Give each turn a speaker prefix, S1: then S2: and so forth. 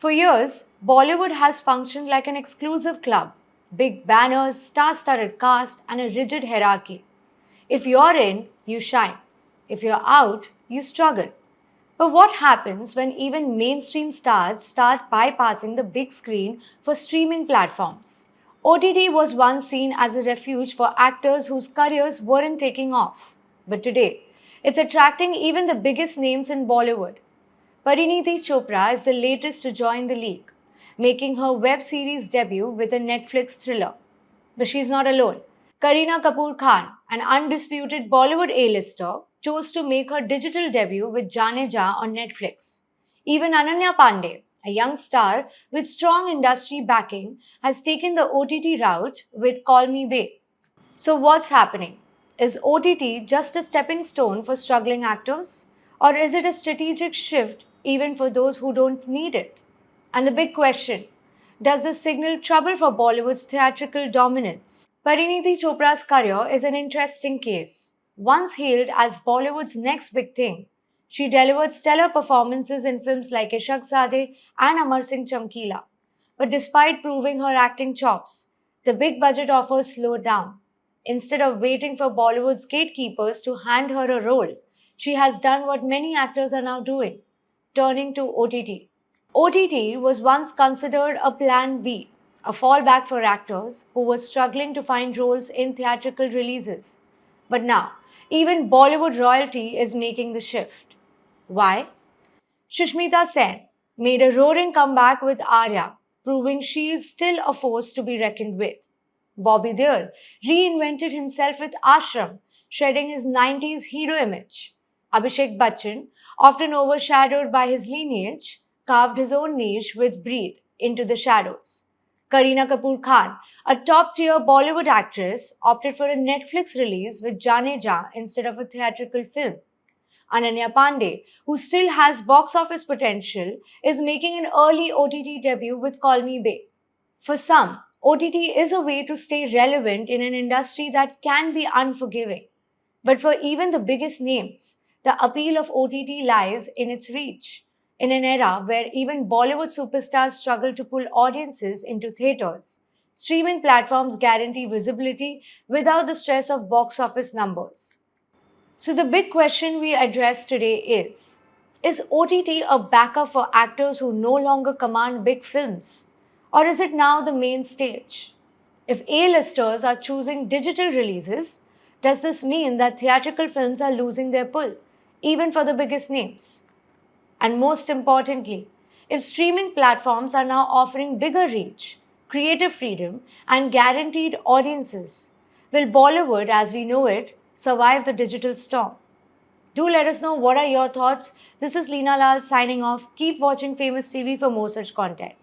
S1: For years, Bollywood has functioned like an exclusive club, big banners, star studded cast, and a rigid hierarchy. If you're in, you shine. If you're out, you struggle. But what happens when even mainstream stars start bypassing the big screen for streaming platforms? OTT was once seen as a refuge for actors whose careers weren't taking off. But today, it's attracting even the biggest names in Bollywood. Pariniti Chopra is the latest to join the league, making her web series debut with a Netflix thriller. But she's not alone. Kareena Kapoor Khan, an undisputed Bollywood A-lister, chose to make her digital debut with Jaane Ja on Netflix. Even Ananya Pandey, a young star with strong industry backing, has taken the OTT route with Call Me Bae. So, what's happening? Is OTT just a stepping stone for struggling actors? Or is it a strategic shift even for those who don't need it? And the big question, does this signal trouble for Bollywood's theatrical dominance? Pariniti Chopra's career is an interesting case. Once hailed as Bollywood's next big thing, she delivered stellar performances in films like Ishaq Zadeh and Amar Singh Chamkila. But despite proving her acting chops, the big budget offers slowed down. Instead of waiting for Bollywood's gatekeepers to hand her a role, she has done what many actors are now doing, turning to OTT. OTT was once considered a plan B, a fallback for actors who were struggling to find roles in theatrical releases. But now, even Bollywood royalty is making the shift. Why? Shushmita Sen made a roaring comeback with Arya, proving she is still a force to be reckoned with. Bobby Deol reinvented himself with Ashram, shedding his 90s hero image. Abhishek Bachchan, often overshadowed by his lineage, carved his own niche with Breathe, Into the Shadows. Kareena Kapoor Khan, a top-tier Bollywood actress, opted for a Netflix release with Jaane Ja instead of a theatrical film. Ananya Pandey, who still has box office potential, is making an early OTT debut with Call Me Bae. For some, OTT is a way to stay relevant in an industry that can be unforgiving. But for even the biggest names, the appeal of OTT lies in its reach. In an era where even Bollywood superstars struggle to pull audiences into theaters, streaming platforms guarantee visibility without the stress of box office numbers. So, the big question we address today is OTT a backup for actors who no longer command big films? Or is it now the main stage? If A-listers are choosing digital releases, does this mean that theatrical films are losing their pull, even for the biggest names? And most importantly, if streaming platforms are now offering bigger reach, creative freedom, and guaranteed audiences, will Bollywood as we know it survive the digital storm? Do let us know what are your thoughts. This is Leena Lal signing off. Keep watching Famous TV for more such content.